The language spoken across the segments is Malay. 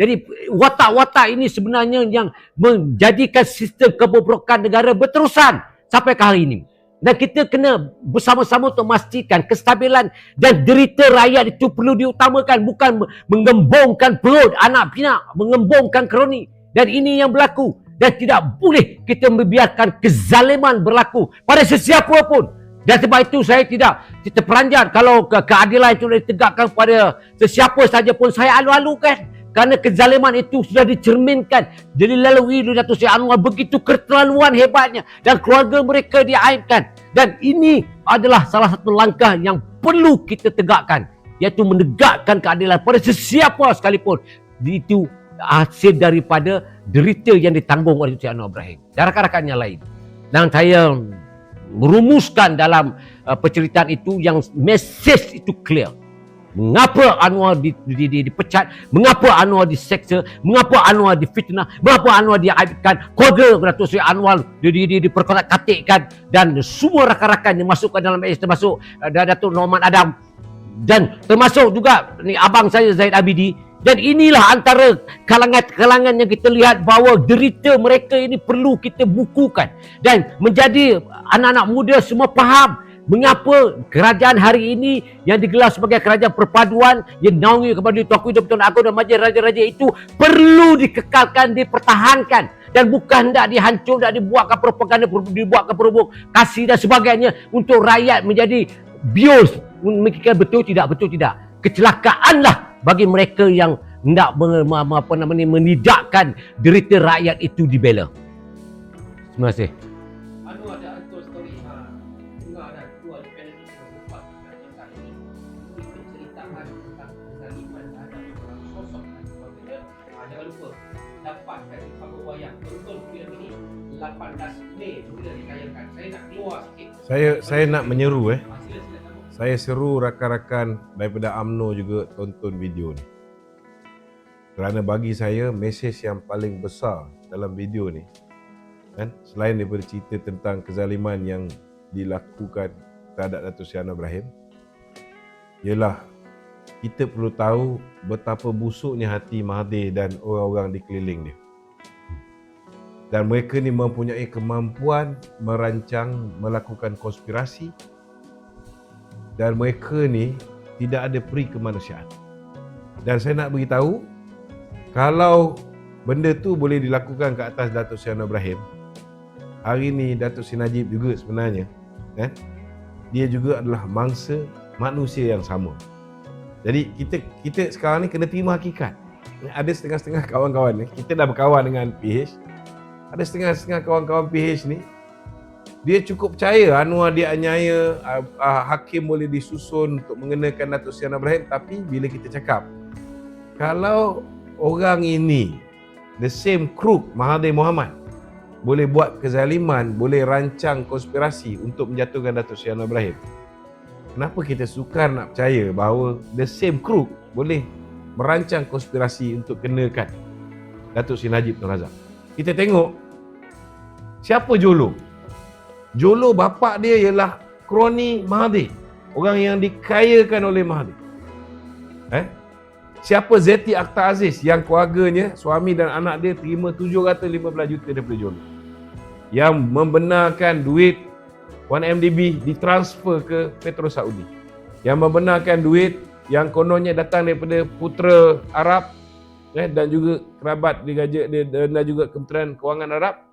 Jadi watak-watak ini sebenarnya yang menjadikan sistem kebobrokan negara berterusan sampai ke hari ini. Dan kita kena bersama-sama untuk memastikan kestabilan dan derita rakyat itu perlu diutamakan, bukan mengembungkan perut anak pinak, mengembungkan kroni. Dan ini yang berlaku. Dan tidak boleh kita membiarkan kezaliman berlaku pada sesiapa pun. Dan sebab itu saya tidak terperanjat kalau keadilan itu ditegakkan pada sesiapa saja pun saya alu-alukan. Kerana kezaliman itu sudah dicerminkan. Jadi lalui Datuk Seri Anwar begitu keterlaluan hebatnya. Dan keluarga mereka diaibkan. Dan ini adalah salah satu langkah yang perlu kita tegakkan. Iaitu menegakkan keadilan pada sesiapa sekalipun. Itu hasil daripada derita yang ditanggung oleh Datuk Seri Anwar Ibrahim. Dan rakan-rakan yang lain. Dan saya merumuskan dalam penceritaan itu yang mesej itu clear. Mengapa Anwar dipecat, mengapa Anwar diseksa, mengapa Anwar difitnah, mengapa Anwar diaibkan, keluarga Datuk Seri Anwar diperkotak-katikkan, dan semua rakan-rakan yang masukkan dalam majlis, termasuk Datuk Norman Adam, dan termasuk juga ni abang saya Zaid Abidi. Dan inilah antara kalangan-kalangan yang kita lihat bahawa derita mereka ini perlu kita bukukan dan menjadi anak-anak muda semua faham mengapa kerajaan hari ini yang digelar sebagai kerajaan perpaduan yang naungi kepada Tuanku Yang Bertuan Agong dan Majlis Raja-Raja itu perlu dikekalkan, dipertahankan, dan bukan hendak dihancur, hendak dibuatkan propaganda, dibuatkan provokasi dan sebagainya untuk rakyat menjadi bios memikirkan betul tidak, betul tidak. Kecelakaanlah bagi mereka yang hendak menidakkan derita rakyat itu dibela. Terima kasih. Saya nak menyeru Saya seru rakan-rakan daripada UMNO juga tonton video ni. Kerana bagi saya mesej yang paling besar dalam video ni kan, selain daripada cerita tentang kezaliman yang dilakukan terhadap Datuk Seri Anwar Ibrahim, ialah kita perlu tahu betapa busuknya hati Mahathir dan orang-orang di keliling dia. Dan mereka ni mempunyai kemampuan merancang, melakukan konspirasi, dan mereka ni tidak ada peri kemanusiaan. Dan saya nak beritahu, kalau benda tu boleh dilakukan ke atas Datuk Seri Anwar Ibrahim, hari ni Datuk Seri Najib juga sebenarnya dia juga adalah mangsa manusia yang sama. Jadi kita sekarang ni kena terima hakikat. Ada setengah-setengah kawan-kawan ni, kita dah berkawan dengan PH, ada setengah-setengah kawan-kawan PH ni, dia cukup percaya Anwar dianiaya, hakim boleh disusun untuk mengenakan Datuk Seri Anwar Ibrahim. Tapi bila kita cakap, kalau orang ini, the same crook Mahathir Mohamad, boleh buat kezaliman, boleh rancang konspirasi untuk menjatuhkan Datuk Seri Anwar Ibrahim, kenapa kita sukar nak percaya bahawa the same crook boleh merancang konspirasi untuk kenakan Datuk Seri Najib Tun Razak? Kita tengok siapa Jolo. Jolo bapa dia ialah kroni Mahathir, orang yang dikayakan oleh Mahathir. Siapa Zeti Akhtar Aziz yang keluarganya, suami dan anak dia terima 715 juta daripada Jolo, yang membenarkan duit 1MDB ditransfer ke Petro Saudi, yang membenarkan duit yang kononnya datang daripada putera Arab dan juga kerabat dia dan juga Kementerian Kewangan Arab,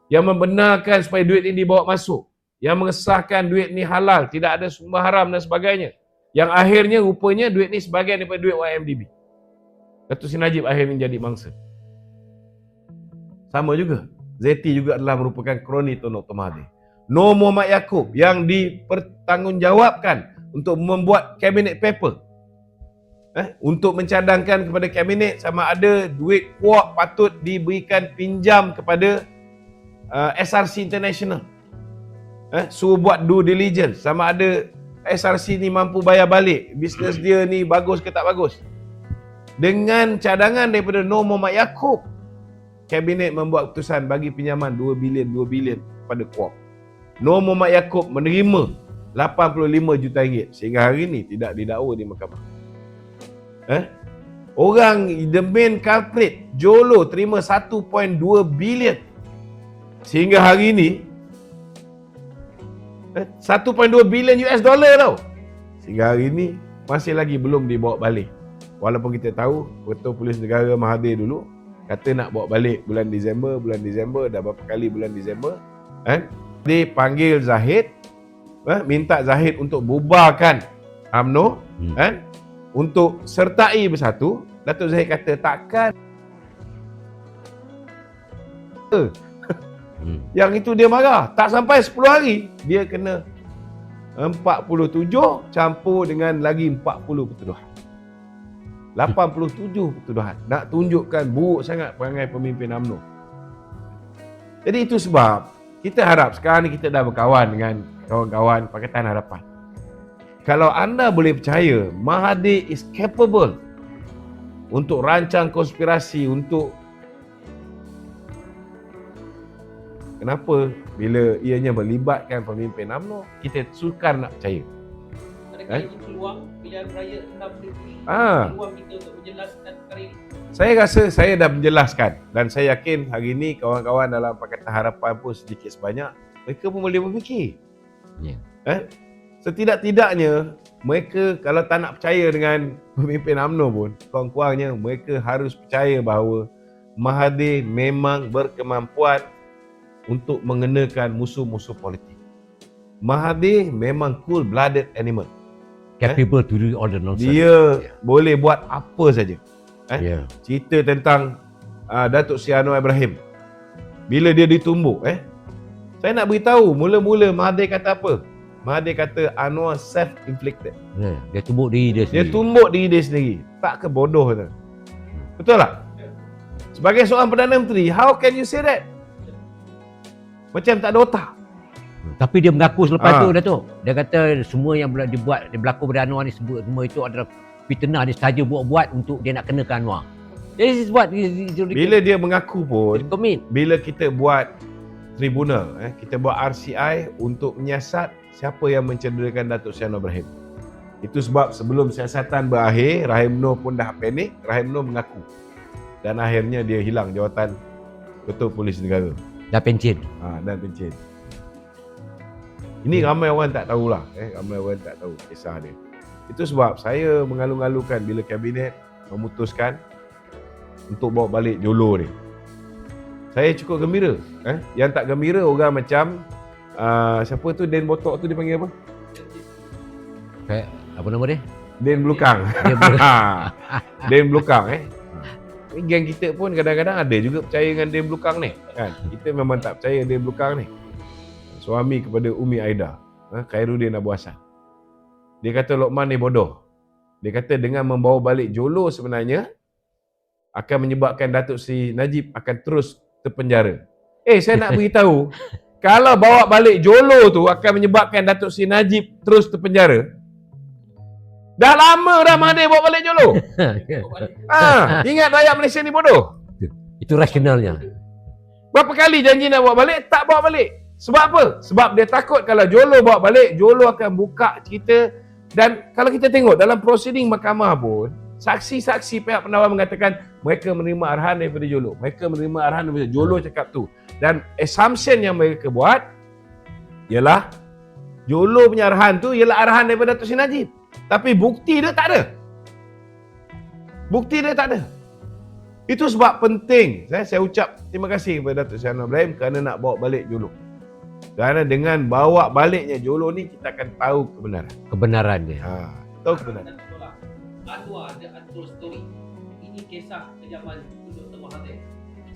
yang membenarkan supaya duit ini dibawa masuk, yang mengesahkan duit ni halal, tidak ada sumber haram dan sebagainya, yang akhirnya rupanya duit ni sebahagian daripada duit YMDB. Datuk Seri Najib akhirnya jadi mangsa. Sama juga, Zeti juga adalah merupakan kroni Tun Dr. Mahathir. Nur Muhammad Yaakob yang dipertanggungjawabkan untuk membuat cabinet paper untuk mencadangkan kepada kabinet sama ada duit kuak patut diberikan pinjam kepada SRC International, suruh buat due diligence sama ada SRC ni mampu bayar balik, bisnes dia ni bagus ke tak bagus. Dengan cadangan daripada Nur Muhammad Yaakob, kabinet membuat keputusan bagi pinjaman 2 bilion kepada Kuok. Nur Muhammad Yaakob menerima 85 juta ringgit sehingga hari ini tidak didakwa di mahkamah. Orang, the main culprit, Jolo terima 1.2 bilion. Sehingga hari ini 1.2 bilion US dollar tau. Sehingga hari ini masih lagi belum dibawa balik. Walaupun kita tahu Ketua Polis Negara Mahathir dulu kata nak bawa balik bulan Disember, dah berapa kali bulan Disember. Dia panggil Zahid, minta Zahid untuk bubarkan UMNO, untuk sertai bersatu. Datuk Zahid kata takkan. Yang itu dia marah. Tak sampai 10 hari dia kena 47 campur dengan lagi 40 pertuduhan. 87 pertuduhan. Nak tunjukkan buruk sangat perangai pemimpin UMNO. Jadi itu sebab kita harap sekarang ni kita dah berkawan dengan kawan-kawan Pakatan Harapan. Kalau anda boleh percaya Mahathir is capable untuk rancang konspirasi, untuk kenapa bila ianya melibatkan pemimpin UMNO kita sukar nak percaya. Adakah ini peluang pilihan raya 6 Februari? Peluang kita untuk menjelaskan perkara ini? Saya rasa saya dah menjelaskan dan saya yakin hari ini kawan-kawan dalam Pakatan Harapan pun sedikit sebanyak mereka pun boleh berfikir. Setidak-tidaknya mereka kalau tak nak percaya dengan pemimpin UMNO pun, kurang-kurangnya mereka harus percaya bahawa Mahathir memang berkemampuan untuk mengenakan musuh-musuh politik. Mahathir memang cool-blooded animal. Capable to do all the nonsense. Dia boleh buat apa saja. Cerita tentang Datuk Seri Anwar Ibrahim. Bila dia ditumbuk, saya nak beritahu, mula-mula Mahathir kata apa? Mahathir kata Anwar self-inflicted. Dia tumbuk diri dia sendiri. Dia tumbuk diri dia sendiri. Tak ke bodoh tu? Betul tak? Sebagai seorang Perdana Menteri, how can you say that? Macam tak ada otak. Tapi dia mengaku selepas tu Datuk. Dia kata semua yang dibuat, dia berlaku pada Anwar ni semua itu adalah fitnah, dia sahaja buat-buat untuk dia nak kenakan Anwar. This is what bila dia mengaku pun, commit. Bila kita buat tribunal, kita buat RCI untuk menyiasat siapa yang mencederakan Datuk Seri Anwar Ibrahim. Itu sebab sebelum siasatan berakhir, Rahim Nur pun dah panik, Rahim Nur mengaku. Dan akhirnya dia hilang jawatan Ketua Polis Negara. Dah pencen. Dan pencen. Ini ramai orang tak tahulah, ramai orang tak tahu kisah dia. Itu sebab saya mengalu-alukan bila kabinet memutuskan untuk bawa balik Jolo ni. Saya cukup gembira. Yang tak gembira orang macam siapa tu Den Botok tu dipanggil apa? Apa nama dia? Den Blukang. Den Blukang geng kita pun kadang-kadang ada juga percaya dengan Den Blukang ni kan. Kita memang tak percaya Den Blukang ni. Suami kepada Umi Aida, Khairuddin Abu Hassan. Dia kata Lokman ni bodoh. Dia kata dengan membawa balik Jolo sebenarnya akan menyebabkan Datuk Seri Najib akan terus terpenjara. Saya nak beritahu, kalau bawa balik Jolo tu akan menyebabkan Datuk Seri Najib terus terpenjara. Dah lama dah Mahathir bawa balik Jolo. Ingat rakyat Malaysia ni bodoh. Itu rasionalnya. Berapa kali janji nak bawa balik, tak bawa balik. Sebab apa? Sebab dia takut kalau Jolo bawa balik, Jolo akan buka cerita. Dan kalau kita tengok dalam prosiding mahkamah pun, saksi-saksi pihak penawar mengatakan mereka menerima arahan daripada Jolo. Mereka menerima arahan daripada Jolo cakap tu. Dan assumption yang mereka buat ialah Jolo punya arahan tu ialah arahan daripada Datuk Seri Najib. Tapi bukti dia tak ada. Bukti dia tak ada. Itu sebab penting saya ucap terima kasih kepada Datuk Seri Anwar Ibrahim kerana nak bawa balik Jolo. Kerana dengan bawa baliknya Jolo ni kita akan tahu kebenaran. Kebenarannya. Tahu kebenaran. Anwar ada untold story. Ini kisah kejaman Dr. Mahathir.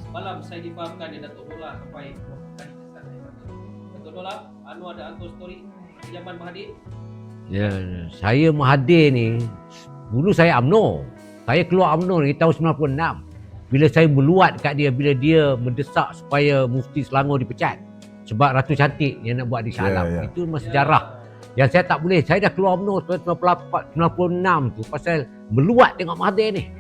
Semalam saya difahamkan dia Datuk Dola sampai kali kesan saya. Datuk Dola, Anwar ada untold story kejaman Mahathir. Ya, saya Mahathir ni dulu saya UMNO. Saya keluar UMNO ni tahun 96. Bila saya meluat kat dia bila dia mendesak supaya Mufti Selangor dipecat. Sebab Ratu Cantik yang nak buat di Shah Alam. Itu memang sejarah. Yang saya tak boleh. Saya dah keluar UMNO tahun 96 tu pasal meluat tengok Mahathir ni.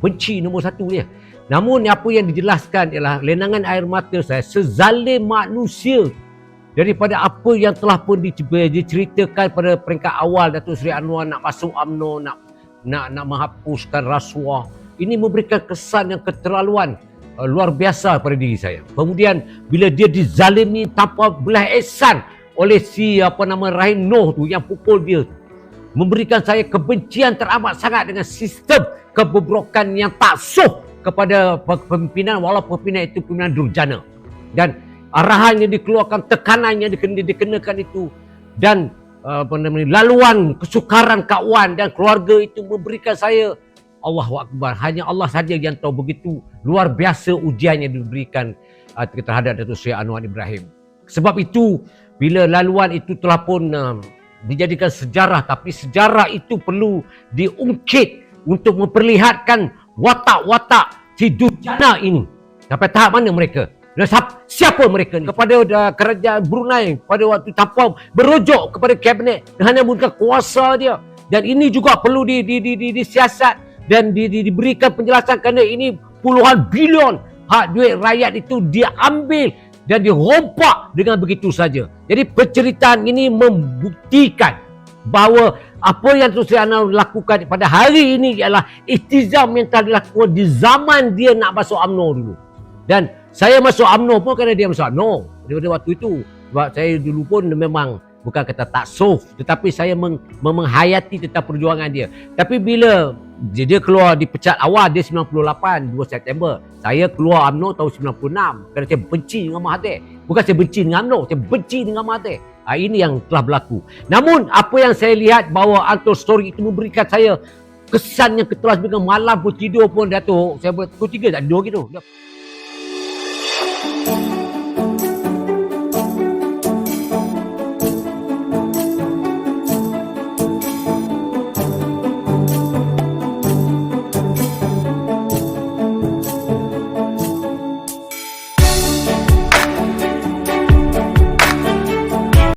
Benci nombor satu dia. Namun apa yang dijelaskan ialah lenangan air mata saya sezalim manusia daripada apa yang telah pun diceritakan pada peringkat awal Datuk Seri Anwar nak masuk UMNO, nak menghapuskan rasuah. Ini memberikan kesan yang keterlaluan luar biasa pada diri saya. Kemudian bila dia dizalimi tanpa belah ihsan oleh si Rahim Noh tu yang pukul dia tu, memberikan saya kebencian teramat sangat dengan sistem kebobrokan yang tak sah kepada pimpinan, walaupun pimpinan itu pimpinan durjana. Dan arahan yang dikeluarkan, tekanan yang dikenakan itu, dan laluan kesukaran kawan dan keluarga itu memberikan saya, Allahu Akbar, hanya Allah saja yang tahu begitu luar biasa ujian yang diberikan terhadap Datuk Seri Anwar Ibrahim. Sebab itu bila laluan itu telah pun dijadikan sejarah, tapi sejarah itu perlu diungkit untuk memperlihatkan watak-watak si durjana ini. Sampai tahap mana mereka? Dan siapa mereka ni? Kepada kerajaan Brunei pada waktu tanpa berujuk kepada kabinet hanya menggunakan kuasa dia. Dan ini juga perlu disiasat dan diberikan penjelasan kerana ini puluhan bilion hak duit rakyat itu diambil dan dirompak dengan begitu saja. Jadi penceritaan ini membuktikan bahawa apa yang Datuk Seri Anwar lakukan pada hari ini ialah ihtizam yang telah dilakukan di zaman dia nak masuk UMNO dulu. Dan saya masuk UMNO pun kerana dia masuk UMNO daripada waktu itu. Sebab saya dulu pun memang bukan kata tak soft, tetapi saya menghayati tentang perjuangan dia. Tapi bila dia keluar dipecat awal, dia 98, 2 September. Saya keluar UMNO tahun 96 kerana saya benci dengan Mahathir. Bukan saya benci dengan UMNO, saya benci dengan Mahathir. Ini yang telah berlaku. Namun apa yang saya lihat bahawa Untold Story itu memberikan saya kesan yang keterlaluan. Dengan malam pun tidur pun Datuk, saya pukul 3 tak tidur gitu.